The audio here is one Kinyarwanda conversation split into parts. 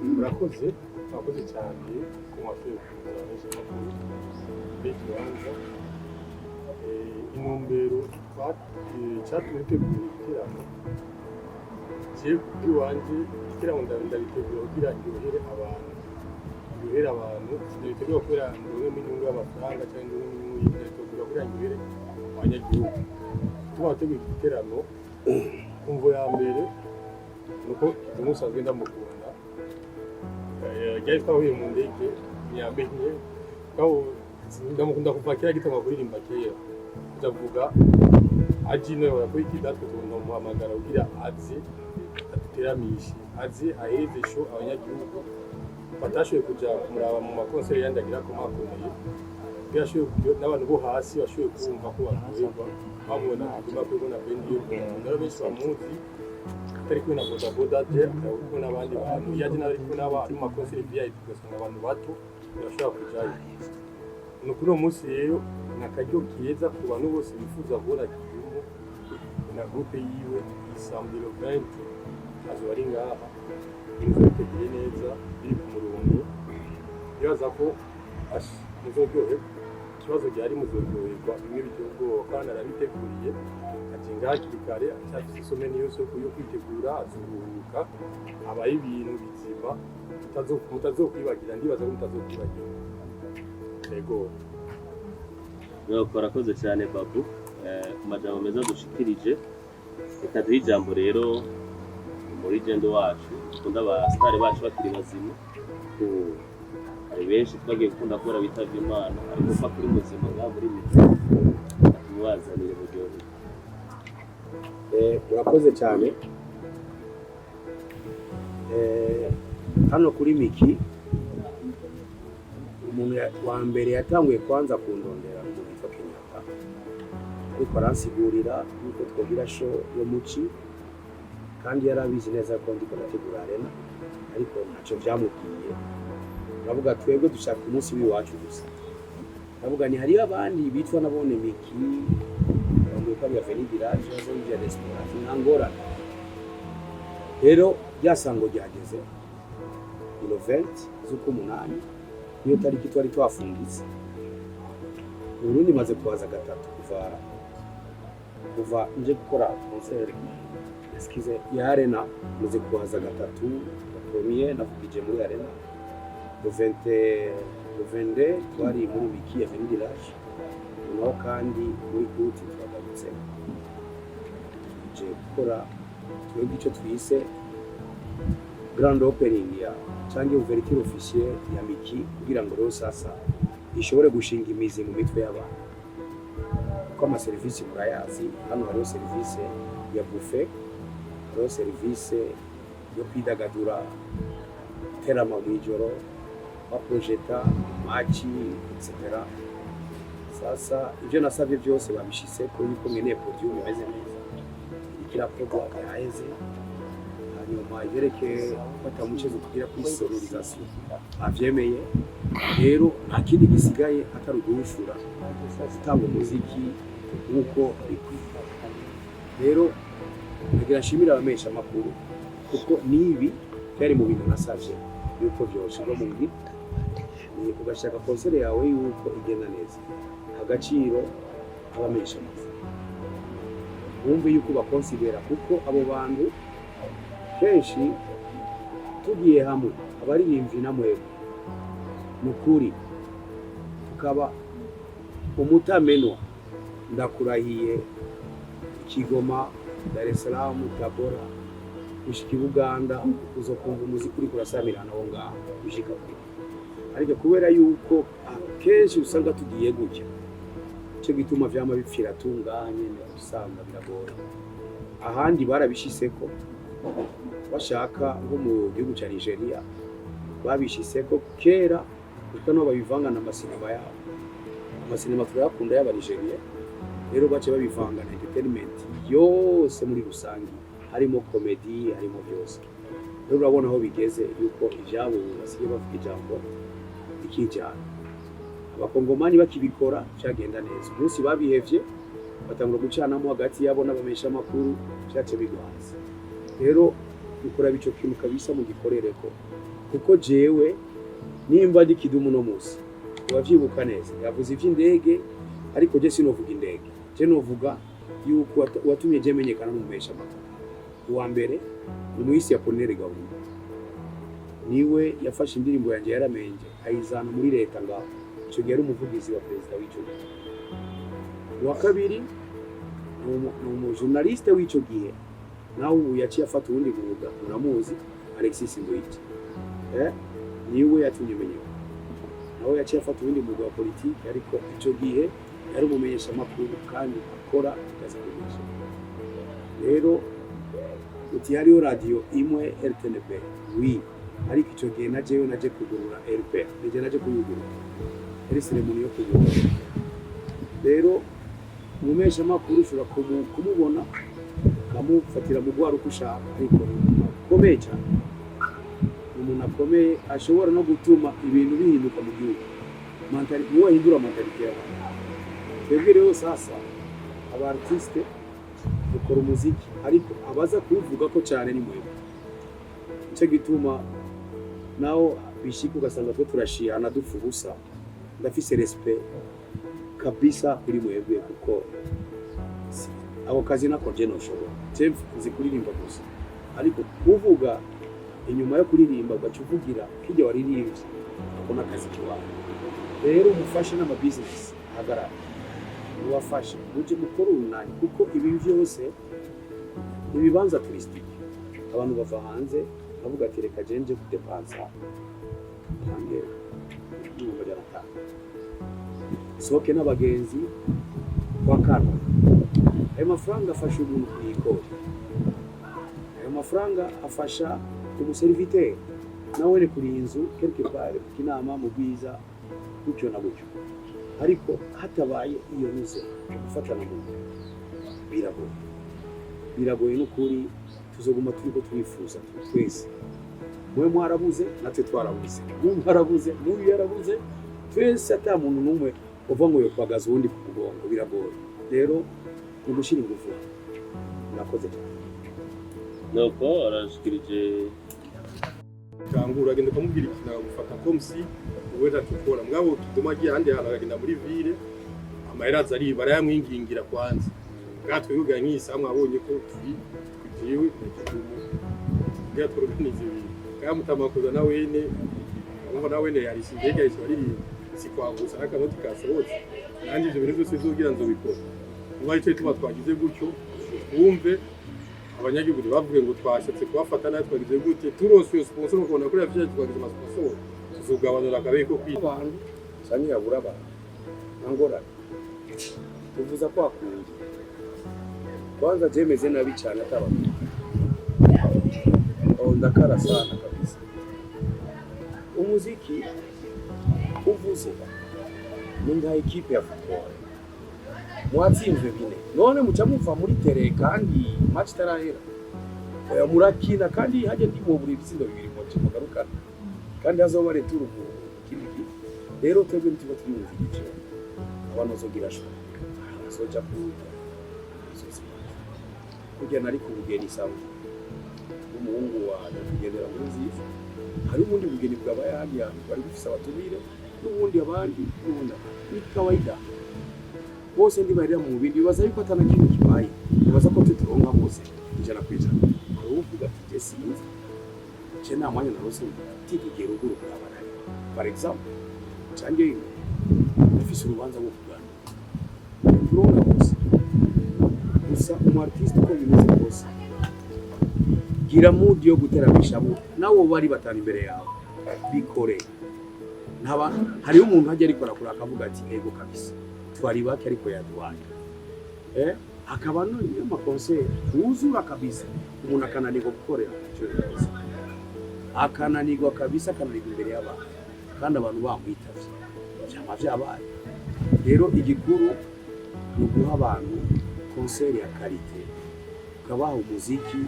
murakoze murakoze cyane ku mashuri kuzanisha amakuru y'ikibanza intumbero cyatumye dutegura igiteramo kigiye iwanjye igiteramo ndabitegura kugira iryohere abantu ndabitegura kubera ndabona inyungu y'amafaranga cyangwa ndabona inyungu y'ibyategura kugira iryohere abanyagihugu tuba bategura igiteramo kumvo ya mbere nuko umusanzwe ndamukunda ryari twahuye mu ndege ntiyamenye kaho ndamukunda kuva kera gitanga kuririmba kera ndavuga aji nawe warakora iki datwe tubona umuhamagara ugira azi aduteramishe azi aheze show abanyagihugu batashoboye kuja kumuraba mu makonseri yandagira ko makomeye byashoboye n'abantu bo hasi bashoboye kumva ko bakureba bamubona aguma kwibona bendi y'umuntu naro benshi bamuzi atari kumwe na bodaboda je akaba kumwe n'abandi bantu yaje nawe ariko n'aba ari mu makonseri VIP ugasanga abantu bato bashobora kujayo no kuri uwo munsi rero nakaryo keza ku bantu bose bifuza kubona Kidumu na groupe yiwe Isambiro 20 azo bari ngaha inzu iteguye neza biri ku murongo yaza ko muzoryohe ikibazo cyari muzoryoherwa bimwe bityo kandi arabiteguriye ati ngaki kare cyafise isome niyo soko yo kwitegura azuruhuka abaye ibintu bizima mutazokwibagira ndibaza ko mutazokwibagira yego Barakoze cyane babu ku majambo meza dushikirije reka duhe ijambo rero muri gendo wacu dukunda abasitari bacu bakiri bazima hari benshi twagiye gukunda kubera bitavye Imana ariko upfa kuri muzima nka muri mito tumwazanire mu gihugu murakoze cyane hano kuri Miki umuntu wa mbere yatanguye kwanza kundondera mu bitwa Kenyatta ariko aransigurira yuko twogira show yo muci kandi yarabizi neza ko ndiko nategura arena ariko ntacyo byamubwiye navuga twebwe dushaka umunsi w'iwacu gusa navuga ni hari abandi bitwa nabone Miki ngo kwa Avenue Village zo ya restaurant ngora rero byasango ryageze Ilovent zuko umunani niyo tariki twari twafungitse Burundi maze kubaza gatatu kuva nje gukora concert eskize ya arena maze kubaza gatatu premier navugije muri arena le 22 twari muri Miki Avenue Village naho kandi muri kuti twagarutse nje gukora twebwe icyo twise grand opening ya cyangwa ouverture officielle ya Miki kugira ngo rero sasa ishobore gushinga imizi mu mitwe y'abantu ko ama service murayazi hano hariho service ya buffet hariho service yo kwidagadura terama mwijoro baprojeta machi etc. Sasa ibyo nasabye byose babishise ko yuko nkeneye podium imeze neza ikirakorwa yaheze hanyuma yereke batamucheze kugira kuri sonorisation avyemeye rero nta kindi gisigaye atari ugushura gutanga umuziki nkuko bikwiye rero ngira nshimira abamesha amakuru kuko nibi byari mu bintu nasavye yuko byoshirwa mu ngiro ni ugashaka konsere yawe yuko igenda neza agaciro abamesha amakuru wumve yuko bakonsidera kuko abo bantu kenshi tugiye hamwe abaririmbyi namwebwe nukuri tukaba umutamenwa ndakurahiye Kigoma Dar es Salaam Tabora ushiki Buganda uzokumva umuziki uri kurasamirana aho ngaho ushika kuri ariko kubera yuko kenshi usanga tugiye gutya cyo gituma vyama bipfira tunganye usanga biragora ahandi barabishiseko bashaka nko mu gihugu cya Nigeria babishiseko kera kuko no babivanga na masinema yabo amasinema turayakunda y'aba Nigeria rero bace babivanga na entertainment yose muri rusangi harimo comedy harimo byose rero urabona aho bigeze yuko ibyabo basigaye bavuga ijambo ikijyana abakongomani bakibikora cyagenda neza umunsi babihevye batangura gucanamo hagati yabo n'abamesha amakuru cyace bigwanze rero ukuraba ico kintu kabisa mu gikorereko kuko jewe nimba ndi kidumu no musi wavyibuka neza yavuze ivy'indege ariko je sinovuga indege je novuga yuko watumye je menyekana mu mesha makuru uwa mbere ni muhisi ya Polinaire Gahungu niwe yafashe indirimbo yanje yaramenje ayizana muri leta ngaho ico gihe ari umuvugizi wa perezida w'ico gihe uwa kabiri ni umujournaliste w'ico gihe nawe ubu yaciye afata uwundi mwuga uramuzi Alexis Ngoyiti niwe yatumye menyekana nawe yaciye afata uwundi mwuga wa politiki ariko ico gihe yari umumenyesha amakuru kandi akora akazi kumenyesha rero uti hariho radio imwe RTNB oui ariko ico gihe naje kugurura RP naje kuyugurura ari ceremony yo kugurura rero umumenyesha amakuru ushobora kumubona kamufatira mu gwaro kushaka ariko komeye cyane umuntu akomeye ashobora no gutuma ibintu bihinduka mu gihugu mantari uwo hindura mentalite y'abantu twebwe rero sasa aba artiste dukora umuziki ariko abaza kuvuga ko cyane ni mwebwe nicyo gituma naho bishika ugasanga twe turashihana dupfa ubusa ndafise respect kabisa kuri mwebwe kuko abo kazi nako je noshobora je nzi kuririmba gusa ariko kuvuga inyuma yo kuririmba ugacuvugira kijya waririmbye akona akazi kiwawe rero umufashe n'ama business ahagarara uwafashe uje mukora urunani kuko ibi byose ibibanza turisitike abantu bava hanze bavuga ati reka jenje kudepansa hange n'umva jaratanga soke n'abagenzi kwa kano ayo mafaranga afasha umuntu kuyikora ayo mafaranga afasha umuseriviteri nawe ni kuri inzu quelque part kinama mu bwiza gutyo na gutyo ariko hatabaye iyo nuze gufatana mu biragoye n'ukuri tuzoguma turiko twifuza twese mwe mwarabuze natwe twarabuze mwarabuze n'uyu yarabuze twese ata muntu n'umwe uva ngo yokwagaza uwundi ku mugongo biragoye rero ugushira ingufu nakoze nuko arashikirije kangura agenda kumubwira ikintu agufata komsi uwenda tukora mugabo kiduma giye handi hano agenda muri ville amaheraza ari barayamwingingira kwanza gatwe yuga nkisa mwabonye ko tugiwe n'ikigumu gatwe runize kaya mutamakoza na wene ngo na wene yari sindege ari sikwagusa akamoti kasohotse kandi ivyo bintu byose bizogira nzo bikora ngo icyo tuba twagize gutyo wumve abanyagihugu bavuge ngo twashatse kubafata natwe twagize gute turonse iyo sponsor ngo kubona kuri afite twagize ama sponsor tuzogabanura akabeko kwi abantu sanyi yabura abantu angora tuvuza kwa kundi kwanza jemeze nabi cyane atabatu ndakara sana kabisa umuziki uvuze nda equipe ya football mwatsinzwe bine none muca muva muri tere kandi match tarahera murakina kandi haje ndimo buri bitsindo bibiri mu kimugarukana kandi hazoba returu kindi rero twebwe ntiba twiyumva igice abantu zogira sho soja kuja kujya nari kubugeni sawa umuhungu wa kugendera muri nziza hari ubundi bugeni bw'abayandi bari bufise abatumire n'ubundi abandi n'ubundi ni kawaida bose ndi barira mu bindi bibaza yuko atana kintu kibaye bibaza ko tuturonka bose ijana kwijana uvuga ati je sinzi je na mwanya narose tigigera uguru kurabana par exemple canje afise urubanza rwo kugana turonka bose gusa umu artiste ko bimeze bose gira mood yo guteramisha abo nawo bari batana imbere yawe bikore ntaba hari umuntu ajya ariko arakura akavuga ati ego kabisa twari bake ariko yaduwaye akaba no ma conseil uzura kabisa umuntu akananirwa gukorera icyo cyose akananirwa kabisa akananirwa imbere y'abantu kandi abantu bamwitavye cyama vyabaye rero igikuru ni guha abantu conseil ya qualité ukabaha umuziki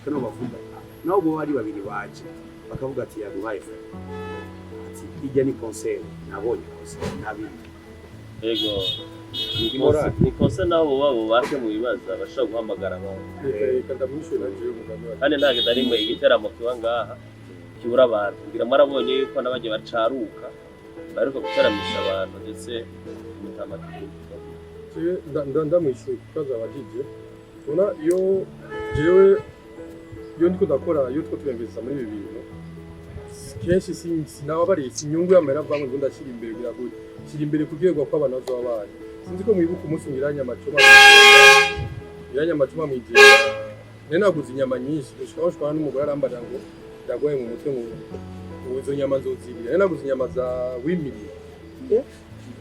kano bavuga naho bo bari babiri baje bakavuga ati yaduhaye ati ijya ni conseil nabonye conseil nabindi ego ni konse naho babo bake mu bibaza bashaka guhamagara abantu reka ndamwishyura nagiye umugambi wacu kandi nta genda rimwe igiteramo kiba ngaha kibura abantu ngira marabonye yuko n'abagiye bacaruka baruka gutaramisha abantu ndetse mutamatiki ndamwishyuye kuko azabagije ubona iyo jewe iyo ndiko ndakora iyo two tuyemeza muri ibi bintu kenshi sinababariye inyungu y'amahera avanga ngo ndashyira imbere biragoye shyira imbere kugerwa ko abantu bazobabaye sinzi ko mwibuka umunsi ngiranya amacuma mwijenda nene naguze inyama nyinshi gushika n'umugore arambarira ngo ndagoye mu mutwe ngo izo nyama nzozirira nene naguze inyama za wimiri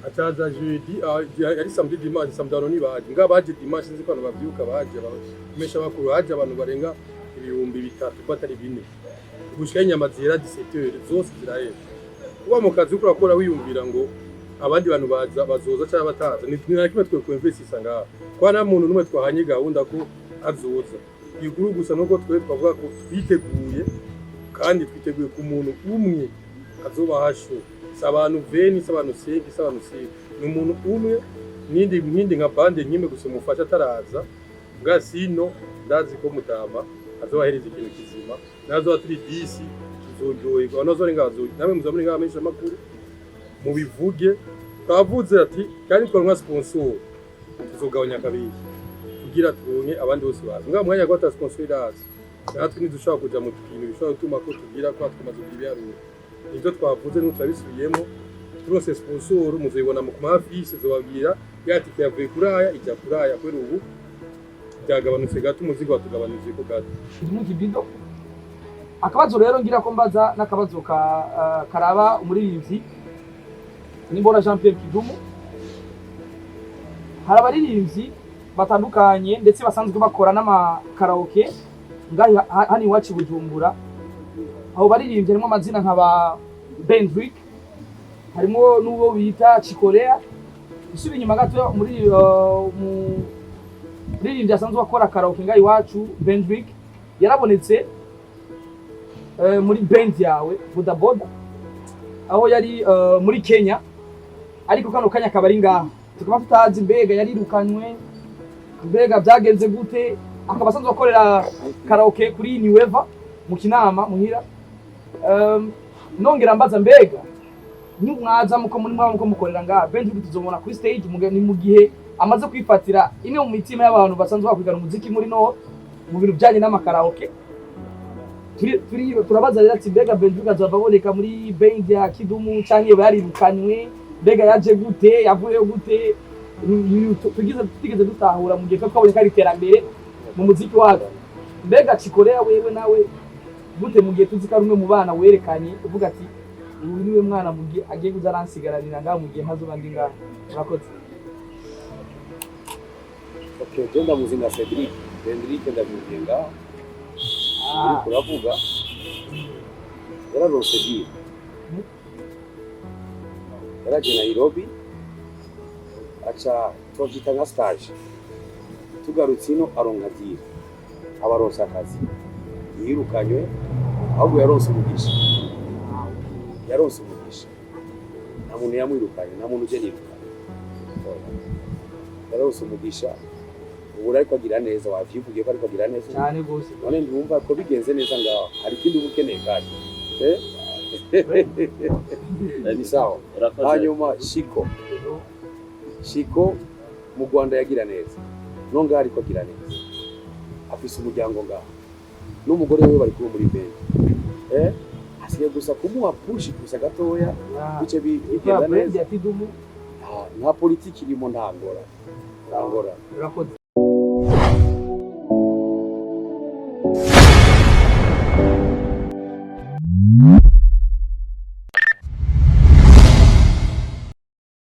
ataza jeudi ari samedi dimanche samdano ni baje ngabaje dimanche sinzi ko abantu bavyuka baje bamesha bakuru haje abantu barenga 3,000 batari bine gushika inyama zira 17h zose zirahera kuba mu kazi ukora kora wiyumvira ngo abandi bantu bazoza cyangwa bataza ni kimwe twe ku investisanga ngaho kwa na muntu numwe twahanye gahunda ko azoza iguru gusa nuko twe twavuga ko twiteguye kandi twiteguye ku muntu umwe azoba hasho sabantu 20 sabantu 5 sabantu 6 ni umuntu umwe nindi nka bande nkime gusa mufasha ataraza nga sino ndazi ko mutama azobahereza ikintu kizima nazo aturi 10 tuzoryoherwa nazo ngazo namwe muzamuri ngaho amenyesha makuru mubivuge twavuze ati kandi twaronka sponsor tuzogabanya kabiri kugira turonke abandi bose bazi nga mwanya gwata sponsor irazi natwe nidushaka kuja mu kintu bishobora gutuma ko tugira ko twamaze kubiharura ibyo twavuze n'utabisubiyemo turose sponsor muzibona mu kumafise zobabwira yati yavuye kuraya ijya kuraya kwera ubu byagabanutse gato umuzigo watugabanije ko gato imugibido akabazo rero ngira ko mbaza n'akabazo karaba umuririmbyi Nimbona Jean Pierre Kidumu hari abaririmbyi batandukanye ndetse basanzwe bakora n'amakaraoke ngahi hani iwacu Bujumbura aho baririmbye harimo amazina nk'aba Bendrick harimo n'uwo bita Chikorea isubi nyuma gato muri muririmbyi asanzwe bakora karaoke ngahi iwacu Bendrick yarabonetse muri band yawe Boda Boda aho yari muri Kenya ariko kano kanya kabari ngaha tukaba tutazi mbega yarirukanywe mbega byagenze gute akaba asanzwe akorera karaoke kuri Niweva mu Kinama muhira nongera mbaza mbega ni mwaza muko muri mwa muko mukorera ngaha benshi tuzomona kuri stage ni mu gihe amaze kwifatira imwe mu mitima y'abantu basanzwe bakwigana umuziki muri no mu bintu byanye n'amakaraoke turabaza rero ati mbega Benjuga azababoneka muri band ya Kidumu canke yarirukanywe mbega yaje gute yavuye gute tugeze dutahura mu gihe twaboneka ari terambere mu muziki wacu mbega Chikorea wewe nawe gute mu gihe tuzika rumwe mu bana werekanye uvuga ati uyu niwe mwana mu gihe agiye kuzaransigaranira ngaho mu gihe ntazoba ndi ngaho urakoze okay genda muzinga Cedric ndavuye ngaho uravuga yararose biye yaraje Nairobi aca twavyita nka stage tugarutse ino aronka diye abaronse akazi yirukanywe ahubwo yaronse umugisha nta muntu yamwirukanye nta muntu uje yirukanye yaronse umugisha ubu ariko agira neza wavyivugiye ko ariko agira neza cyane gose none ndumva ko bigenze neza ngaho hari ikindi ubukeneye kandi ni sawa hanyuma Shiko mu Rwanda yagira neza no ngaho ariko agira neza afise umuryango ngaho n'umugore we bari kuba muri band asigaye gusa kumuha push gusa gatoya bice bigenda neza ya Kidumu nta politiki irimo ntangora urakoze